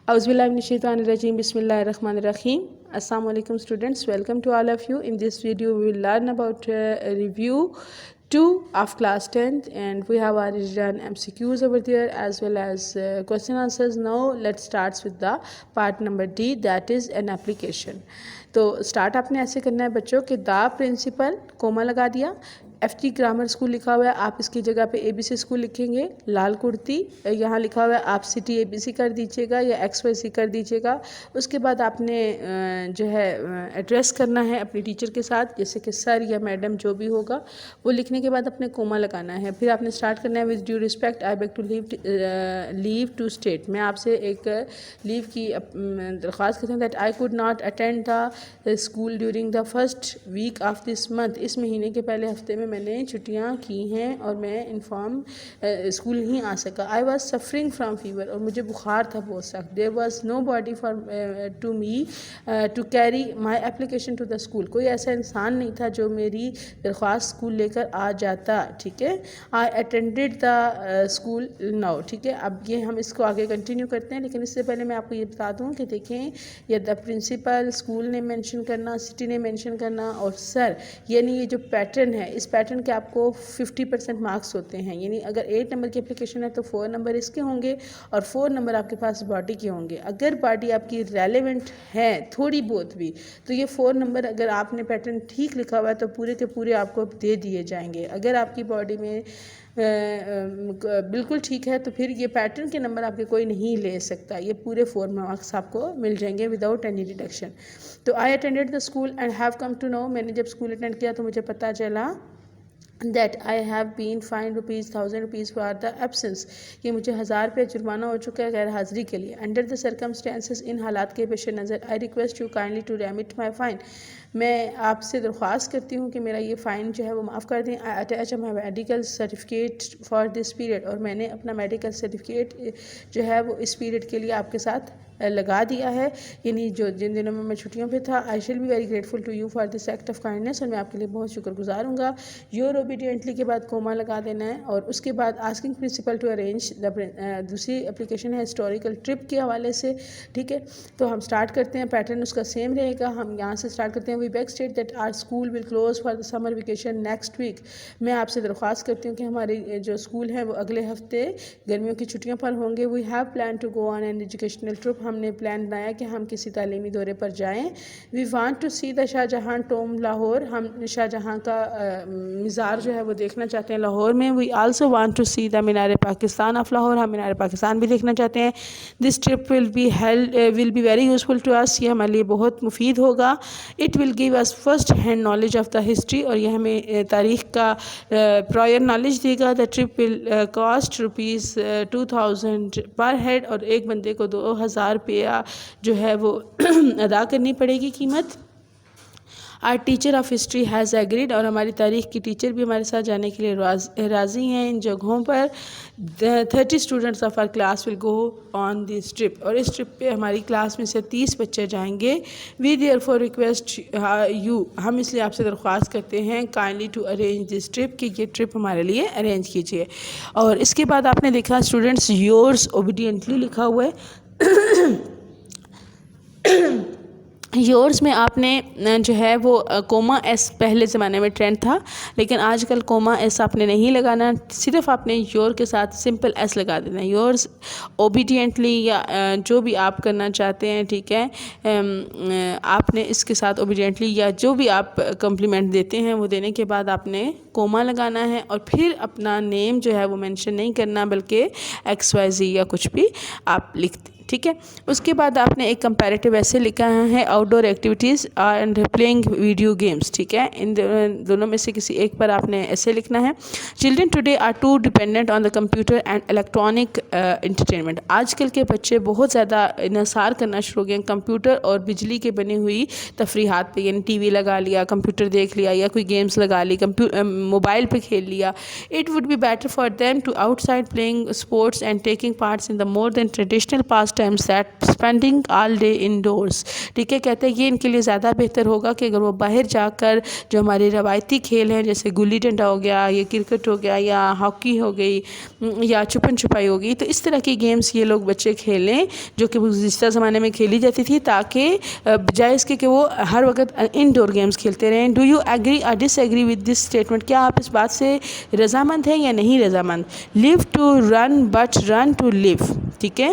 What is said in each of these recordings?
Auzubillahiminash-shaytanir-rajim. Bismillahir-rahmanir-rahim. Assalamu alaikum students. Welcome to all of you. In this video we will learn about a review 2 of class 10th, and we have already done MCQs over there as well as question answers. Now let's start with the part number D, that is an application. تو start آپ نے ایسے کرنا ہے بچوں کہ دا principal کوما لگا دیا, ایف ٹی گرامر اسکول لکھا ہوا ہے, آپ اس کی جگہ پہ اے بی سی اسکول لکھیں گے, لال کرتی یہاں لکھا ہوا ہے, آپ سٹی اے بی سی کر دیجیے گا یا ایکس وائی سی کر دیجیے گا. اس کے بعد آپ نے جو ہے ایڈریس کرنا ہے اپنی ٹیچر کے ساتھ, جیسے کہ سر یا میڈم جو بھی ہوگا, وہ لکھنے کے بعد اپنے کوما لگانا ہے. پھر آپ نے اسٹارٹ کرنا ہے with due respect I beg to leave to state. میں آپ سے ایک لیو کی درخواست کرتا ہوں that I could not attend the school during the first week of this month. اس مہینے کے پہلے ہفتے میں نے چھٹیاں کی ہیں اور میں انفارم اسکول نہیں آ سکا. I was suffering from fever, اور مجھے بخار تھا بہت سخت. There was no body for to me to carry my application to the school. کوئی ایسا انسان نہیں تھا جو میری درخواست اسکول لے کر آ جاتا. ٹھیک ہے, آئی اٹینڈیڈ دا اسکول ناؤ. ٹھیک ہے, اب یہ ہم اس کو آگے کنٹینیو کرتے ہیں, لیکن اس سے پہلے میں آپ کو یہ بتا دوں کہ دیکھیں یہ دا پرنسپل, اسکول نے مینشن کرنا, سٹی نے مینشن کرنا, اور سر, یعنی یہ جو پیٹرن ہے, اس پیٹرن کے آپ کو 50% مارکس ہوتے ہیں. یعنی اگر 8 نمبر کی اپلیکیشن ہے تو 4 نمبر اس کے ہوں گے اور 4 نمبر آپ کے پاس باڈی کے ہوں گے. اگر باڈی آپ کی ریلیونٹ ہے تھوڑی بہت بھی, تو یہ 4 نمبر اگر آپ نے پیٹرن ٹھیک لکھا ہوا ہے تو پورے کے پورے آپ کو دے دیے جائیں گے. اگر آپ کی باڈی میں بالکل ٹھیک ہے تو پھر یہ پیٹرن کے نمبر آپ کے کوئی نہیں لے سکتا. یہ پورے 4 مارکس آپ کو مل جائیں گے وداؤٹ اینی ڈیڈکشن. تو I attended the school and have come to know, میں نے جب اسکول اٹینڈ کیا تو مجھے پتہ چلا that I have been fined ₹1,000 for the absence. یہ مجھے 1000 روپے جرمانہ ہو چکا ہے غیر حاضری کے لیے. Under the circumstances, ان حالات کے پیش نظر, I request you kindly to remit my fine. میں آپ سے درخواست کرتی ہوں کہ میرا یہ فائن جو ہے وہ معاف کر دیں. I attach my medical certificate for this period. اور میں نے اپنا میڈیکل سرٹیفکیٹ جو ہے وہ اس پیریڈ کے لیے آپ کے ساتھ لگا دیا ہے, یعنی جو جن دنوں میں چھٹیوں پہ تھا. I shall be very grateful to you for this act of kindness. اور میں آپ کے لیے بہت شکر گزار ہوں گا. Your obediently کے بعد کوما لگا دینا ہے, اور اس کے بعد asking principal to arrange دوسری اپلیکیشن ہے ہسٹوریکل ٹرپ کے حوالے سے. ٹھیک ہے, تو ہم سٹارٹ کرتے ہیں, پیٹرن اس کا سیم رہے گا. ہم یہاں سے سٹارٹ کرتے ہیں. We beg state that our school will close for the summer vacation next week. میں آپ سے درخواست کرتی ہوں کہ ہماری جو اسکول ہیں وہ اگلے ہفتے گرمیوں کی چھٹیوں پر ہوں گے. We have planned to go on an educational trip. ہم نے پلان بنایا کہ ہم کسی تعلیمی دورے پر جائیں. We want to see the شاہ جہاں ٹوم لاہور. ہم شاہ جہاں کا مزار جو ہے وہ دیکھنا چاہتے ہیں لاہور میں. We also want to see the Minar Pakistan of Lahore. ہم مینار پاکستان بھی دیکھنا چاہتے ہیں. This trip will be very useful to us. یہ ہمارے لیے بہت مفید ہوگا. It will give us first hand knowledge of the history. اور یہ ہمیں تاریخ کا prior knowledge they God. The trip will cost ₹2,000 per head. اور ایک بندے کو 2000 روپیہ جو ہے وہ ادا کرنی پڑے گی قیمت. Our teacher of history has agreed. اور ہماری تاریخ کی ٹیچر بھی ہمارے ساتھ جانے کے لیے راضی ہیں ان جگہوں پر. 30 students of our class will go on this trip. اور اس ٹرپ پہ ہماری کلاس میں سے 30 بچے جائیں گے. We therefore request you. ہم اس لیے آپ سے درخواست کرتے ہیں kindly to arrange this trip, کہ یہ ٹرپ ہمارے لیے ارینج کیجیے. اور اس کے بعد آپ نے دیکھا اسٹوڈنٹس yours obediently لکھا ہوا ہے. یورز میں آپ نے جو ہے وہ کوما ایس پہلے زمانے میں ٹرینڈ تھا, لیکن آج کل کوما ایس آپ نے نہیں لگانا, صرف آپ نے یور کے ساتھ سمپل ایس لگا دینا ہے. یورز اوبیڈینٹلی یا جو بھی آپ کرنا چاہتے ہیں, ٹھیک ہے, آپ نے اس کے ساتھ اوبیڈینٹلی یا جو بھی آپ کمپلیمنٹ دیتے ہیں وہ دینے کے بعد آپ نے کوما لگانا ہے. اور پھر اپنا نیم جو ہے وہ مینشن نہیں کرنا, بلکہ XYZ یا کچھ بھی آپ لکھ دیں. ٹھیک ہے, اس کے بعد آپ نے ایک کمپیریٹیو ایسے لکھا ہے out door activities and playing video games. ٹھیک ہے, ان دونوں میں سے کسی ایک پر آپ نے ایسے لکھنا ہے. Children today are too dependent on the computer and electronic entertainment. آج کل کے بچے بہت زیادہ انحصار کرنا شروع ہو گئے ہیں کمپیوٹر اور بجلی کے بنی ہوئی تفریحات پہ, یعنی ٹی وی لگا لیا, کمپیوٹر دیکھ لیا, یا کوئی گیمس لگا لی, موبائل پہ کھیل لیا. It would be better for them to outside playing sports and taking parts in the more than traditional past past times that spending all day indoors. ٹھیک ہے، کہتے ہیں یہ ان کے لیے زیادہ بہتر ہوگا کہ اگر وہ باہر جا کر جو ہمارے روایتی کھیل ہیں جیسے گلی ڈنڈا ہو گیا یا کرکٹ ہو گیا یا ہاکی ہو گئی یا چھپن چھپائی ہو گئی، تو اس طرح کی گیمز یہ لوگ بچے کھیلیں جو کہ گزشتہ زمانے میں کھیلی جاتی تھی، تاکہ بجائے اس کے کہ وہ ہر وقت انڈور گیمز کھیلتے رہیں. ڈو یو ایگری اور ڈس ایگری ود دس اسٹیٹمنٹ؟ کیا آپ اس بات سے رضامند ہیں یا نہیں رضامند؟ Live to run but run to live. ٹھیک ہے،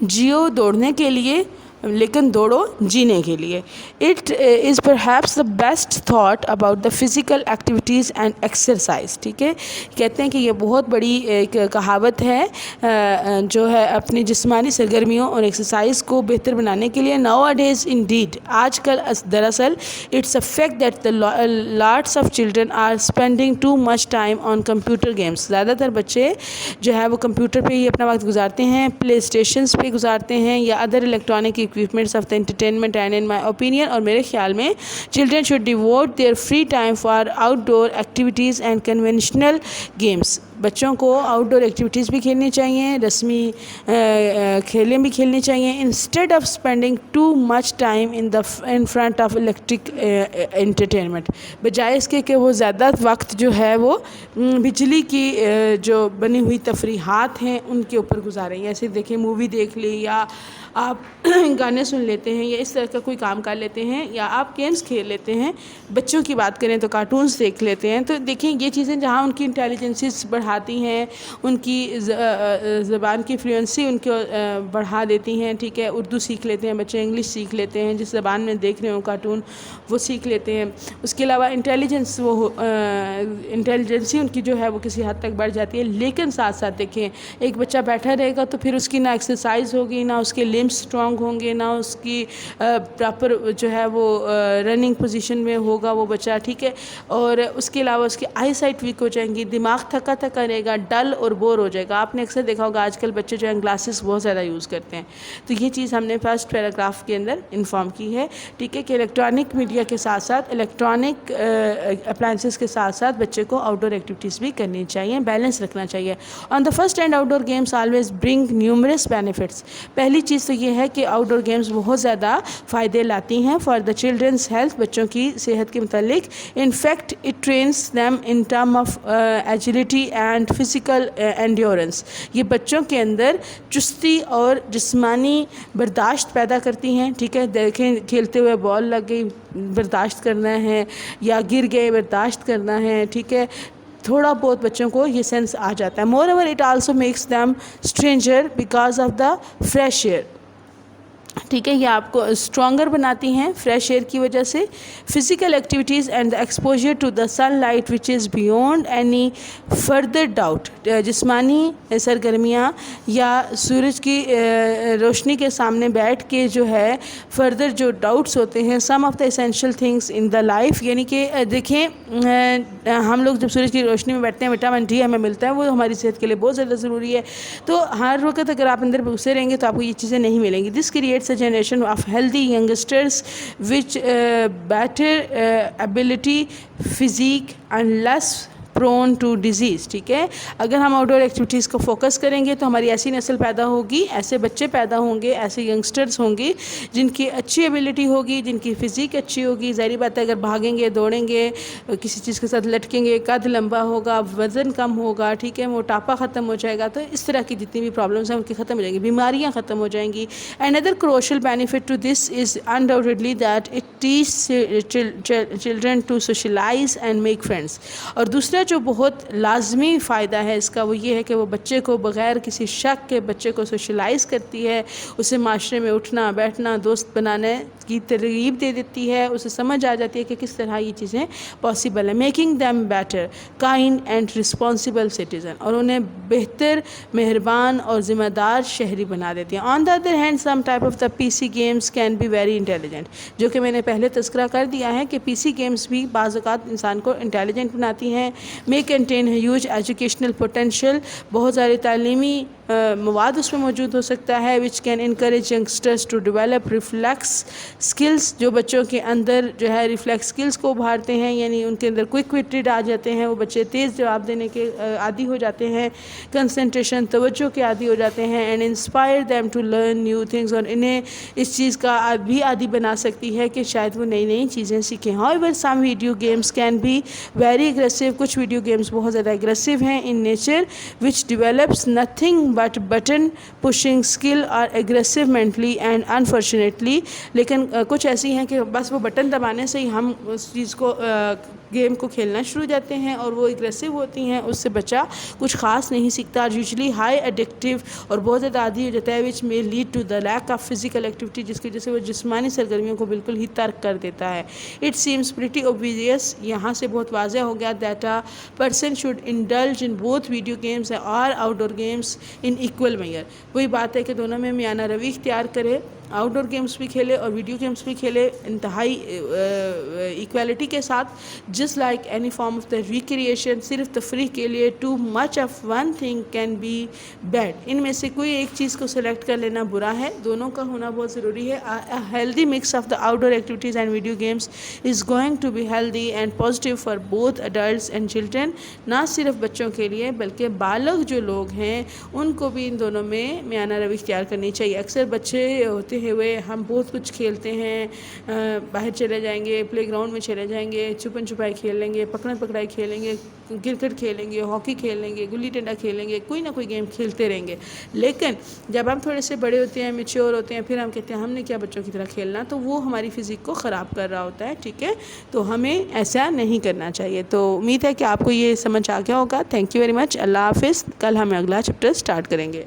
جیو دوڑنے کے لیے لیکن دوڑو جینے کے لیے. It is perhaps the best thought about the physical activities and exercise. ٹھیک ہے، کہتے ہیں کہ یہ بہت بڑی ایک کہاوت ہے جو ہے اپنی جسمانی سرگرمیوں اور ایکسرسائز کو بہتر بنانے کے لیے. ناؤ ڈیز انڈیڈ، آج کل دراصل it's a fact that the lots of children are spending too much time on computer games. زیادہ تر بچے جو ہے وہ کمپیوٹر پہ ہی اپنا وقت گزارتے ہیں، پلے اسٹیشنس پہ گزارتے ہیں یا other electronic equipments of the entertainment. And in my opinion اور میرے خیال میں children should devote their free time for outdoor activities and conventional games. بچوں کو آؤٹ ڈور ایکٹیویٹیز بھی کھیلنی چاہیے، رسمی کھیلیں بھی کھیلنی چاہیے. Instead of spending too much time in front of electric entertainment, بجائے اس کے کہ وہ زیادہ وقت جو ہے وہ بجلی کی جو بنی ہوئی تفریحات ہیں ان کے اوپر گزاریں. ایسے دیکھیں مووی دیکھ لی یا آپ گانے سن لیتے ہیں یا اس طرح کا کوئی کام کر لیتے ہیں یا آپ گیمز کھیل لیتے ہیں. بچوں کی بات کریں تو کارٹونز دیکھ لیتے ہیں. تو دیکھیں یہ چیزیں جہاں ان کی انٹیلیجنسز بڑھاتی ہیں، ان کی زبان کی فلوئنسی ان کو بڑھا دیتی ہیں. ٹھیک ہے، اردو سیکھ لیتے ہیں بچے، انگلش سیکھ لیتے ہیں، جس زبان میں دیکھ رہے ہوں کارٹون وہ سیکھ لیتے ہیں. اس کے علاوہ انٹیلیجنسی ان کی جو ہے وہ کسی حد تک بڑھ جاتی ہے. لیکن ساتھ ساتھ دیکھیں ایک بچہ بیٹھا رہے گا تو پھر اس کی نہ ایکسرسائز ہوگی، نہ اس کے لمبس اسٹرانگ ہوں گے، نہ اس کی پراپر جو ہے وہ رننگ پوزیشن میں ہوگا وہ بچہ. ٹھیک ہے، اور اس کے علاوہ اس کی آئی سائٹ ویک ہو جائیں گی، دماغ تھکا تھکا رہے گا، ڈل اور بور ہو جائے گا. آپ نے اکثر دیکھا ہوگا آج کل بچے جو ہیں گلاسز بہت زیادہ یوز کرتے ہیں. تو یہ چیز ہم نے فرسٹ پیراگراف کے اندر انفارم کی ہے. ٹھیک ہے، کہ الیکٹرانک میڈیا کے ساتھ ساتھ الیکٹرانک اپلائنسز کے ساتھ ساتھ بچے کو آؤٹ ڈور ایکٹیویٹیز بھی کرنی چاہیے، بیلنس رکھنا چاہیے. On the first hand outdoor games always bring numerous benefits. پہلی چیز تو یہ ہے کہ آؤٹ ڈور گیمز بہت زیادہ فائدے لاتی ہیں فار دا چلڈرنس ہیلتھ، بچوں کی صحت کے متعلق. In fact it trains them in term of agility and physical endurance. یہ بچوں کے اندر چستی اور جسمانی برداشت پیدا کرتی ہیں. ٹھیک ہے، دیکھیں کھیلتے ہوئے بال لگ گئی برداشت کرنا ہے، یا گر گئے برداشت کرنا ہے. ٹھیک ہے، تھوڑا بہت بچوں کو یہ سینس آ جاتا ہے. مور over it also makes them stranger because of the fresh air. ٹھیک ہے، یہ آپ کو اسٹرانگر بناتی ہیں فریش ایئر کی وجہ سے. Physical activities and the exposure to the sunlight which is beyond any further doubt. جسمانی سرگرمیاں یا سورج کی روشنی کے سامنے بیٹھ کے جو ہے فردر جو ڈاؤٹس ہوتے ہیں، some of the essential things in the life. یعنی کہ دیکھیں ہم لوگ جب سورج کی روشنی میں بیٹھتے ہیں وٹامن ڈی ہمیں ملتا ہے، وہ ہماری صحت کے لیے بہت زیادہ ضروری ہے. تو ہر وقت اگر آپ اندر گھسے رہیں گے تو آپ کو یہ چیزیں نہیں ملیں گی. دس create a generation of healthy youngsters which better ability, physique and less prone to disease. ٹھیک ہے، اگر ہم آؤٹ ڈور ایکٹیویٹیز کو فوکس کریں گے تو ہماری ایسی نسل پیدا ہوگی، ایسے بچے پیدا ہوں گے، ایسے ینگسٹرز ہوں گے جن کی اچھی ایبلٹی ہوگی، جن کی فزیک اچھی ہوگی. ظاہری بات ہے اگر بھاگیں گے دوڑیں گے کسی چیز کے ساتھ لٹکیں گے، قد لمبا ہوگا، وزن کم ہوگا. ٹھیک ہے، موٹاپا ختم ہو جائے گا. تو اس طرح کی جتنی بھی پرابلمس ہیں ان کی ختم ہو جائیں گی، بیماریاں ختم ہو جائیں گی. Another crucial benefit to this is undoubtedly that it teaches children to socialize and make friends. اور دوسرا جو بہت لازمی فائدہ ہے اس کا وہ یہ ہے کہ وہ بچے کو بغیر کسی شک کے بچے کو سوشلائز کرتی ہے، اسے معاشرے میں اٹھنا بیٹھنا دوست بنانے کی ترغیب دے دیتی ہے. اسے سمجھ آ جاتی ہے کہ کس طرح یہ چیزیں پاسبل ہیں. Making them better kind and responsible citizen, اور انہیں بہتر مہربان اور ذمہ دار شہری بنا دیتی ہیں. On the other hand some type of the P C games can be very intelligent. جو کہ میں نے پہلے تذکرہ کر دیا ہے کہ پی سی گیمس بھی بعض اوقات انسان کو انٹیلیجنٹ بناتی ہیں. may contain huge educational potential. بہت سارے تعلیمی مواد اس میں موجود ہو سکتا ہے which can encourage youngsters to develop reflex skills، جو بچوں کے اندر جو ہے ریفلیکس اسکلس کو ابھارتے ہیں، یعنی ان کے اندر کوئک وٹڈ آ جاتے ہیں، وہ بچے تیز جواب دینے کے عادی ہو جاتے ہیں، کنسنٹریشن توجہ کے عادی ہو جاتے ہیں، and inspire them to learn new things، اور انہیں اس چیز کا بھی عادی بنا سکتی ہے کہ شاید وہ نئی نئی چیزیں سیکھیں۔ however some video games can be very aggressive، کچھ ویڈیو گیمز بہت زیادہ اگریسو ہیں in nature which develops nothing but button pushing skill or aggressive mentally and unfortunately، لیکن کچھ ایسی ہیں کہ بس وہ بٹن دبانے سے ہی ہم اس چیز کو گیم کو کھیلنا شروع ہو جاتے ہیں، اور وہ اگریسو ہوتی ہیں، اس سے بچہ کچھ خاص نہیں سیکھتا، یوزلی ہائی ایڈکٹیو، اور بہت زیادہ عادی ہو جاتا ہے which may lead to the lack of physical activity، جس کی وجہ سے وہ جسمانی سرگرمیوں کو بالکل ہی ترک کر دیتا ہے۔ it seems pretty obvious، یہاں سے بہت واضح ہو گیا that a person should indulge in both video games or outdoor games in equal measure، وہی بات ہے کہ دونوں میں میانہ روی اختیار کرے، آؤٹ ڈور گیمز بھی کھیلے اور ویڈیو گیمز بھی کھیلے انتہائی ایکویلٹی کے ساتھ، just like any form of the recreation, صرف تفریح کے لیے too much of one thing can be bad, ان میں سے کوئی ایک چیز کو سلیکٹ کر لینا برا ہے، دونوں کا ہونا بہت ضروری ہے۔ Healthy mix of the outdoor activities and video games is going to be healthy and positive for both adults and children, نہ صرف بچوں کے لیے بلکہ بالغ جو لوگ ہیں ان کو بھی ان دونوں میں میانہ روی اختیار کرنی چاہیے۔ اکثر بچے ہوتے ہوئے ہم بہت کچھ کھیلتے ہیں، باہر چلے جائیں گے، پلے گراؤنڈ میں چلے جائیں گے، چھپن چھپائی کھیل لیں گے، پکڑن پکڑائی کھیلیں گے، کرکٹ کھیلیں گے، ہاکی کھیل لیں گے، گلی ڈنڈا کھیلیں گے، کوئی نہ کوئی گیم کھیلتے رہیں گے، لیکن جب ہم تھوڑے سے بڑے ہوتے ہیں، میچور ہوتے ہیں، پھر ہم کہتے ہیں ہم نے کیا بچوں کی طرح کھیلنا، تو وہ ہماری فزیک کو خراب کر رہا ہوتا ہے، ٹھیک ہے، تو ہمیں ایسا نہیں کرنا چاہیے۔ تو امید ہے کہ آپ کو یہ سمجھ آ گیا ہوگا۔ تھینک یو ویری مچ، اللہ حافظ، کل ہم اگلا چیپٹر سٹارٹ کریں گے۔